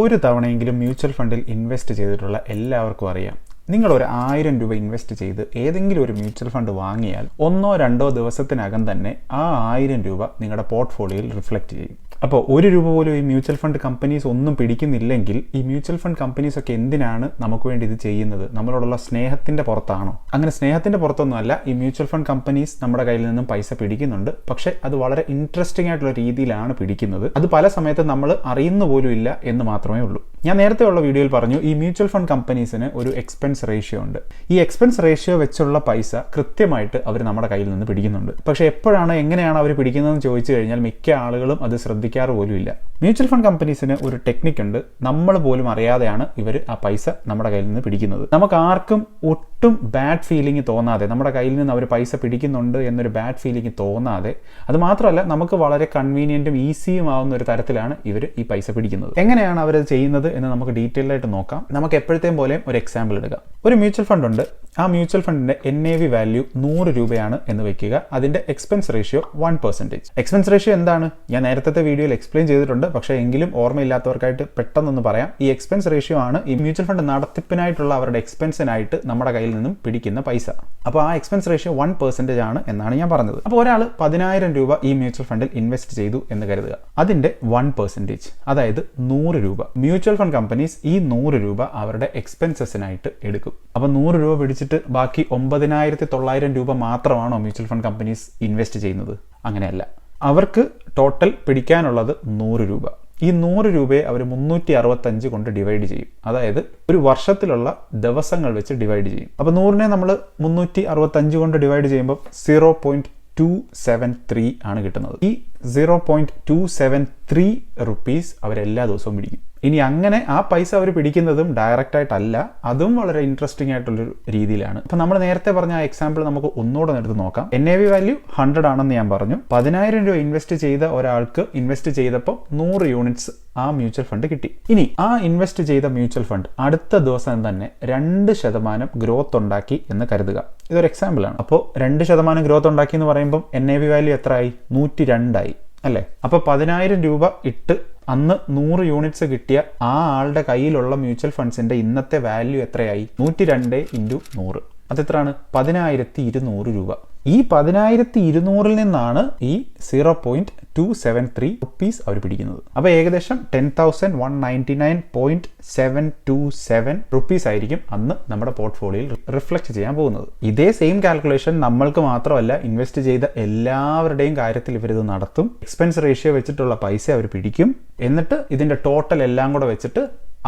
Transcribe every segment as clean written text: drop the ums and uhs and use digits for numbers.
ഒരു തവണയെങ്കിലും മ്യൂച്വൽ ഫണ്ടിൽ ഇൻവെസ്റ്റ് ചെയ്തിട്ടുള്ള എല്ലാവർക്കും അറിയാം, നിങ്ങൾ ഒരു 1000 രൂപ ഇൻവെസ്റ്റ് ചെയ്ത് ഏതെങ്കിലും ഒരു മ്യൂച്വൽ ഫണ്ട് വാങ്ങിയാൽ 1-2 ദിവസത്തിനകം തന്നെ ആ 1000 രൂപ നിങ്ങളുടെ പോർട്ട്ഫോളിയോയിൽ റിഫ്ലക്റ്റ് ചെയ്യും. അപ്പോൾ 1 രൂപ പോലും ഈ മ്യൂച്വൽ ഫണ്ട് കമ്പനീസ് ഒന്നും പിടിക്കുന്നില്ലെങ്കിൽ ഈ മ്യൂച്വൽ ഫണ്ട് കമ്പനീസ് ഒക്കെ എന്തിനാണ് നമുക്ക് വേണ്ടി ഇത് ചെയ്യുന്നത്? നമ്മളോടുള്ള സ്നേഹത്തിന്റെ പുറത്താണോ? അങ്ങനെ സ്നേഹത്തിന്റെ പുറത്തൊന്നുമല്ല. ഈ മ്യൂച്വൽ ഫണ്ട് കമ്പനീസ് നമ്മുടെ കയ്യിൽ നിന്നും പൈസ പിടിക്കുന്നുണ്ട്. പക്ഷെ അത് വളരെ ഇൻട്രസ്റ്റിംഗ് ആയിട്ടുള്ള രീതിയിലാണ് പിടിക്കുന്നത്. അത് പല സമയത്ത് നമ്മൾ അറിയുന്ന പോലും ഇല്ല എന്ന് മാത്രമേ ഉള്ളൂ. ഞാൻ നേരത്തെ ഉള്ള വീഡിയോയിൽ പറഞ്ഞു, ഈ മ്യൂച്വൽ ഫണ്ട് കമ്പനീസിന് ഒരു എക്സ്പെൻസ് റേഷ്യോ ഉണ്ട്. ഈ എക്സ്പെൻസ് റേഷ്യോ വെച്ചുള്ള പൈസ കൃത്യമായിട്ട് അവർ നമ്മുടെ കയ്യിൽ നിന്ന് പിടിക്കുന്നുണ്ട്. പക്ഷെ എപ്പോഴാണ്, എങ്ങനെയാണ് അവർ പിടിക്കുന്നതെന്ന് ചോദിച്ചു കഴിഞ്ഞാൽ മിക്ക ആളുകളും അത് ശ്രദ്ധിക്കാറ് പോലും ഇല്ല. മ്യൂച്വൽ ഫണ്ട് കമ്പനീസിന് ഒരു ടെക്നിക് ഉണ്ട്. നമ്മൾ പോലും അറിയാതെയാണ് ഇവർ ആ പൈസ നമ്മുടെ കയ്യിൽ നിന്ന് പിടിക്കുന്നത്. നമുക്ക് ആർക്കും ഒട്ടും ബാഡ് ഫീലിംഗ് തോന്നാതെ, നമ്മുടെ കയ്യിൽ നിന്ന് അവർ പൈസ പിടിക്കുന്നുണ്ട് എന്നൊരു ബാഡ് ഫീലിംഗ് തോന്നാതെ, അത് മാത്രമല്ല നമുക്ക് വളരെ കൺവീനിയന്റും ഈസിയും ആവുന്ന ഒരു തരത്തിലാണ് ഇവർ ഈ പൈസ പിടിക്കുന്നത്. എങ്ങനെയാണ് അവരത് ചെയ്യുന്നത് എന്ന് നമുക്ക് ഡീറ്റെയിൽ ആയിട്ട് നോക്കാം. നമുക്ക് എപ്പോഴത്തെയും പോലെ ഒരു എക്സാമ്പിൾ എടുക്കാം. ഒരു മ്യൂച്വൽ ഫണ്ട് ഉണ്ട്. ആ മ്യൂച്വൽ ഫണ്ടിന്റെ NAV വാല്യൂ 100 രൂപയാണ് എന്ന് വെക്കുക. അതിന്റെ എക്സ്പെൻസ് റേഷ്യോ 1%. എക്സ്പെൻസ് റേഷ്യോ എന്താണ്? ഞാൻ നേരത്തെ വീഡിയോയിൽ എക്സ്പ്ലെയിൻ ചെയ്തിട്ടുണ്ട്. പക്ഷേ എങ്കിലും ഓർമ്മയില്ലാത്തവർക്കായിട്ട് പെട്ടെന്നൊന്ന് പറയാം. ഈ എക്സ്പെൻസ് റേഷ്യോ ആണ് ഈ മ്യൂച്വൽ ഫണ്ട് നടത്തിപ്പിനായിട്ടുള്ള അവരുടെ എക്സ്പെൻസിനായിട്ട് നമ്മുടെ കയ്യിൽ നിന്നും പിടിക്കുന്ന പൈസ. അപ്പോൾ ആ എക്സ്പെൻസ് റേഷ്യോ 1% ആണ് എന്നാണ് ഞാൻ പറഞ്ഞത്. അപ്പോൾ ഒരാൾ 10000 രൂപ ഈ മ്യൂച്വൽ ഫണ്ടിൽ ഇൻവെസ്റ്റ് ചെയ്തു എന്ന് കരുതുക. അതിന്റെ 1%, അതായത് 100 രൂപ മ്യൂച്വൽ ഫണ്ട് കമ്പനീസ് ഈ 100 രൂപ അവരുടെ എക്സ്പെൻസസിനായിട്ട് എടുക്കും. അപ്പോൾ 100 രൂപ പിടിച്ചിട്ട് ബാക്കി 9900 രൂപ മാത്രമാണോ മ്യൂച്വൽ ഫണ്ട് കമ്പനീസ് ഇൻവെസ്റ്റ് ചെയ്യുന്നത്? അങ്ങനെയല്ല. അവർക്ക് ടോട്ടൽ പിടിക്കാനുള്ളത് 100 രൂപ. ഈ 100 രൂപയെ അവർ 365 കൊണ്ട് ഡിവൈഡ് ചെയ്യും. അതായത് ഒരു വർഷത്തിലുള്ള ദിവസങ്ങൾ വെച്ച് ഡിവൈഡ് ചെയ്യും. അപ്പോൾ 100നെ നമ്മൾ 365 കൊണ്ട് ഡിവൈഡ് ചെയ്യുമ്പോൾ 0.273 ആണ് കിട്ടുന്നത്. ഈ 0.273 റുപ്പീസ് അവരെല്ലാ ദിവസവും പിടിക്കും. ഇനി അങ്ങനെ ആ പൈസ അവർ പിടിക്കുന്നതും ഡയറക്റ്റ് ആയിട്ടല്ല, അതും വളരെ ഇൻട്രസ്റ്റിംഗ് ആയിട്ടുള്ളൊരു രീതിയിലാണ്. അപ്പം നമ്മൾ നേരത്തെ പറഞ്ഞ ആ എക്സാമ്പിൾ നമുക്ക് ഒന്നുകൂടെ എടുത്ത് നോക്കാം. NAV വാല്യൂ 100 ആണെന്ന് ഞാൻ പറഞ്ഞു. 10000 രൂപ ഇൻവെസ്റ്റ് ചെയ്ത ഒരാൾക്ക് ഇൻവെസ്റ്റ് ചെയ്തപ്പോൾ 100 യൂണിറ്റ്സ് ആ മ്യൂച്വൽ ഫണ്ട് കിട്ടി. ഇനി ആ ഇൻവെസ്റ്റ് ചെയ്ത മ്യൂച്വൽ ഫണ്ട് അടുത്ത ദിവസം തന്നെ 2% ഗ്രോത്ത് ഉണ്ടാക്കി എന്ന് കരുതുക. ഇതൊരു എക്സാമ്പിൾ ആണ്. അപ്പോൾ 2% ഗ്രോത്ത് ഉണ്ടാക്കി എന്ന് പറയുമ്പോൾ NAV വാല്യൂ എത്ര ആയി? 102 ആയി അല്ലേ? അപ്പോൾ 10000 രൂപ ഇട്ട് അന്ന് 100 യൂണിറ്റ്സ് കിട്ടിയ ആ ആളുടെ കയ്യിലുള്ള മ്യൂച്വൽ ഫണ്ട്സിന്റെ ഇന്നത്തെ വാല്യൂ എത്രയായി? 102 × 100. അതെത്രയാണ്? 10200 രൂപ. ഈ 10200 നിന്നാണ് ഈ 0.273 റുപ്പീസ് അവർ പിടിക്കുന്നത്. അപ്പോൾ ഏകദേശം 10,199.727 റുപ്പീസ് ആയിരിക്കും അന്ന് നമ്മുടെ പോർട്ട്ഫോളിയോയിൽ റിഫ്ലക്ട് ചെയ്യാൻ പോകുന്നത്. ഇതേ സെയിം കാൽക്കുലേഷൻ നമ്മൾക്ക് മാത്രമല്ല, ഇൻവെസ്റ്റ് ചെയ്ത എല്ലാവരുടെയും കാര്യത്തിൽ ഇവരിത് നടത്തും. എക്സ്പെൻസ് റേഷ്യോ വെച്ചിട്ടുള്ള പൈസ അവർ പിടിക്കും. എന്നിട്ട് ഇതിന്റെ ടോട്ടൽ എല്ലാം കൂടെ വെച്ചിട്ട്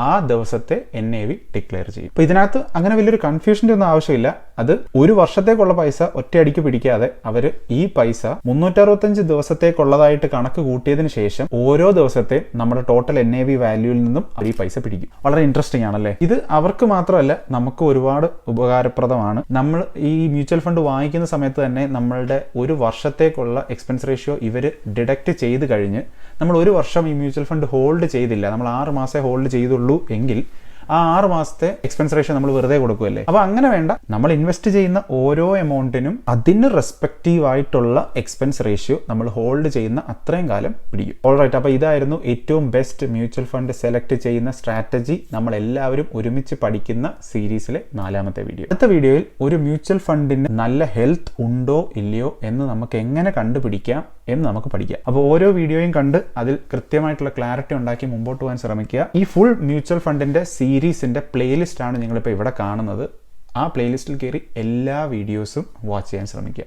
ആ ദിവസത്തെ NAV ഡിക്ലെയർ ചെയ്യും. അപ്പോൾ ഇതിനകത്ത് അങ്ങനെ വലിയൊരു കൺഫ്യൂഷൻ്റെ ഒന്നും ആവശ്യമില്ല. അത് ഒരു വർഷത്തേക്കുള്ള പൈസ ഒറ്റയടിക്ക് പിടിക്കാതെ അവർ ഈ പൈസ 365 ദിവസത്തേക്കുള്ളതായിട്ട് കണക്ക് കൂട്ടിയതിന് ശേഷം ഓരോ ദിവസത്തെ നമ്മുടെ ടോട്ടൽ NAV വാല്യൂവിൽ നിന്നും അവർ ഈ പൈസ പിടിക്കും. വളരെ ഇൻട്രസ്റ്റിംഗ് ആണല്ലേ? ഇത് അവർക്ക് മാത്രമല്ല, നമുക്ക് ഒരുപാട് ഉപകാരപ്രദമാണ്. നമ്മൾ ഈ മ്യൂച്വൽ ഫണ്ട് വാങ്ങിക്കുന്ന സമയത്ത് തന്നെ നമ്മളുടെ ഒരു വർഷത്തേക്കുള്ള എക്സ്പെൻസ് റേഷ്യോ ഇവർ ഡിഡക്റ്റ് ചെയ്ത് കഴിഞ്ഞ് നമ്മൾ ഒരു വർഷം ഈ മ്യൂച്വൽ ഫണ്ട് ഹോൾഡ് ചെയ്തില്ല, നമ്മൾ 6 മാസമേ ഹോൾഡ് ചെയ്തുള്ളൂ എങ്കിൽ ആ 6 മാസത്തെ എക്സ്പെൻസ് റേഷ്യോ നമ്മൾ വെറുതെ കൊടുക്കുമല്ലേ? അപ്പോൾ അങ്ങനെ വേണ്ട. നമ്മൾ ഇൻവെസ്റ്റ് ചെയ്യുന്ന ഓരോ എമൗണ്ടിനും അതിന് റെസ്പെക്റ്റീവ് ആയിട്ടുള്ള എക്സ്പെൻസ് റേഷ്യോ നമ്മൾ ഹോൾഡ് ചെയ്യുന്ന അത്രയും കാലം പിടിക്കും. ഓൾറൈറ്റ്. അപ്പോൾ ഇതായിരുന്നു ഏറ്റവും ബെസ്റ്റ് മ്യൂച്വൽ ഫണ്ട് സെലക്ട് ചെയ്യുന്ന സ്ട്രാറ്റജി. നമ്മൾ എല്ലാവരും ഒരുമിച്ച് പഠിക്കുന്ന സീരീസിലെ 4ാമത്തെ വീഡിയോ. അടുത്ത വീഡിയോയിൽ ഒരു മ്യൂച്വൽ ഫണ്ടിന് നല്ല ഹെൽത്ത് ഉണ്ടോ ഇല്ലയോ എന്ന് നമുക്ക് എങ്ങനെ കണ്ടുപിടിക്കാം എന്ന് നമുക്ക് പഠിക്കാം. അപ്പോൾ ഓരോ വീഡിയോയും കണ്ട് അതിൽ കൃത്യമായിട്ടുള്ള ക്ലാരിറ്റി ഉണ്ടാക്കി മുമ്പോട്ട് പോകാൻ ശ്രമിക്കുക. ഈ ഫുൾ മ്യൂച്വൽ ഫണ്ടിന്റെ സീരീസിന്റെ പ്ലേലിസ്റ്റ് ആണ് നിങ്ങളിപ്പോൾ ഇവിടെ കാണുന്നത്. ആ പ്ലേലിസ്റ്റിൽ കയറി എല്ലാ വീഡിയോസും വാച്ച് ചെയ്യാൻ ശ്രമിക്കുക.